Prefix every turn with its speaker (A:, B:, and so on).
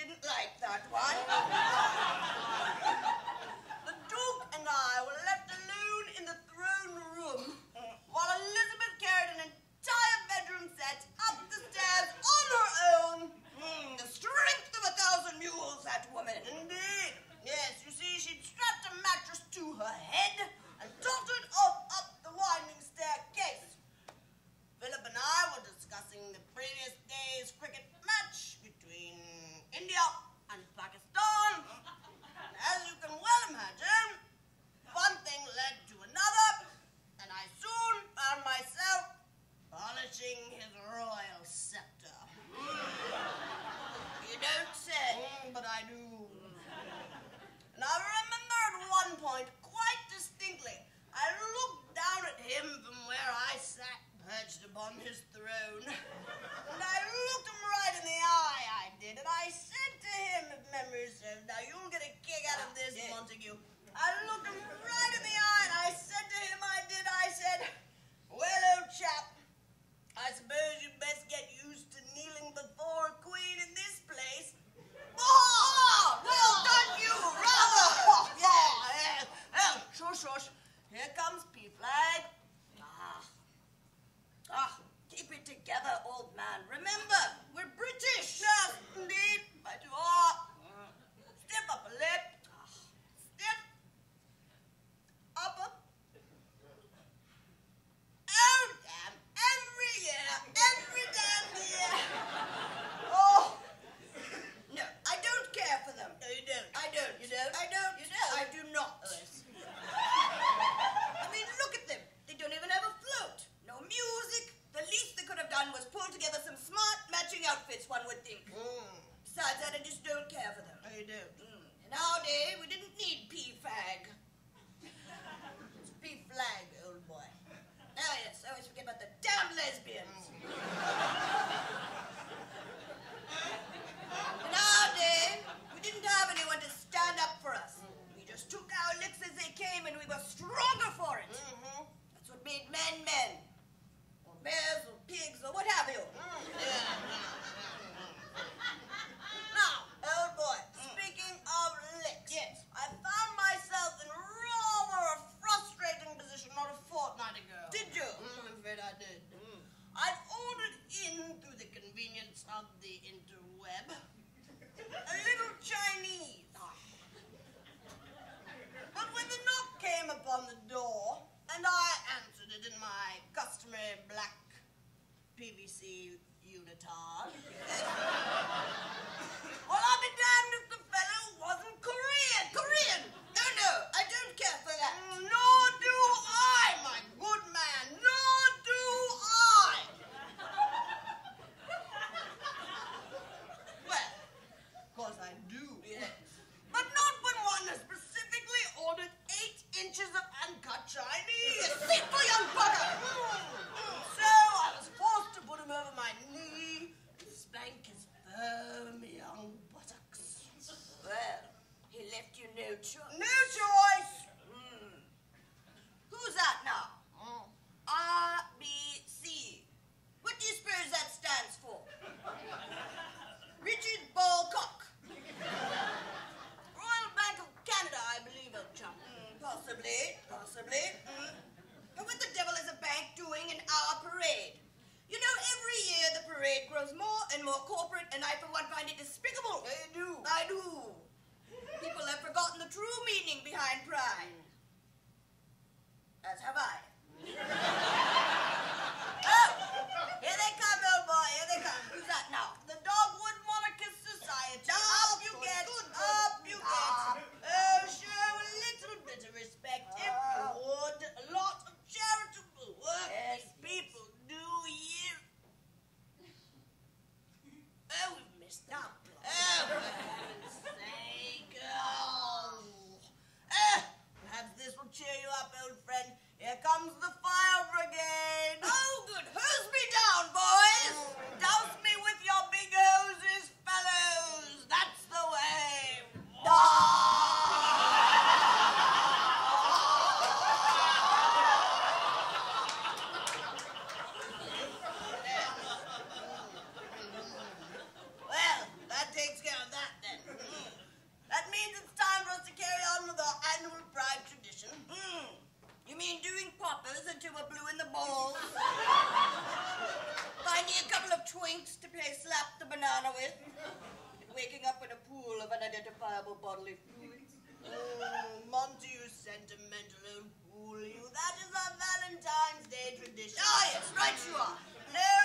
A: didn't like that one. The Duke and I were left alone in the throne room while Elizabeth carried an entire bedroom set up the stairs on her own. The strength of 1,000 mules, that woman. Indeed. Yes, you see, she'd strapped a mattress to her head and tottered off up the winding staircase. Philip and I were discussing the previous day's cricket match between India and Pakistan. And as you can well imagine, one thing led to another, and I soon found myself polishing his royal scepter. You don't say, but I do. And I remember at one point, quite distinctly, I looked down at him from where I sat perched upon his throne. And I looked him right in the eye, I did, and I said to him, if memory serves, now you'll get a kick out of this, Montague. I looked him right in the eye, and I said to him, I said, well, old chap, I suppose you'd best get used to kneeling before a queen in this place. Oh, well done, you, rather. Yeah. Oh, shush. Here comes P-Flag. Keep it together, old man. Remember, we're British. Yes, indeed. But you are. Stiff upper lip. Stiff upper. Oh, damn. Every damn year. Oh. No, I don't care for them. No, you don't. I don't. You don't? I don't. You don't? I do not. I mean, look at them. They don't even have a float. No music. The least they could have done was pull together some smart matching outfits, one would think. Besides that, I just don't care for them. No, you don't. In our day, we didn't need P-Fag. It's P-Flag, old boy. Oh, yes, I always forget about the damn lesbians. In our day, we didn't have anyone to stand up for us. We just took our licks as they came, and we were stronger for it. That's what made men men. Or bears, or pigs, or what have you. Now, old boy, speaking of licks, yes, I found myself in rather a frustrating position not a fortnight ago. Did you? I'm afraid I did. I'd ordered in through the convenience of the interweb a little Chinese. But when the knock came upon the door, and I answered it in my customary black PVC unitard, well, I'll be damned if the fellow wasn't Korean. Korean? Oh, no, I don't care for that. Nor do I, my good man. Nor do I. Well, of course I do. Yes. But not when one has specifically ordered 8 inches of uncut Chinese. Deceitful young bugger. So I was forced to put him over my knee and spank his firm young buttocks. Well, he left you no choice. No choice. Who's that now? RBC. What do you suppose that stands for? Richard Ballcock. Royal Bank of Canada, I believe, old chum. Possibly. But what the devil is a bank doing in our parade? You know, every year the parade grows more and more corporate, and I, for one, find it despicable. I do. People have forgotten the true meaning behind pride. As have I. Oh, here they come, old boy, here they come. Who's that now? The Dogwood Monarchist Society. Up you get. Oh, show a little bit of respect, if you would. A lot of charitable work these people do here. Oh, we've missed out. Oh, for heaven's sake. Oh. We'll have banana with, and waking up in a pool of unidentifiable bodily fluids. Monty, you sentimental old fool, you. That is our Valentine's Day tradition. Ah, yes, right you are. Blair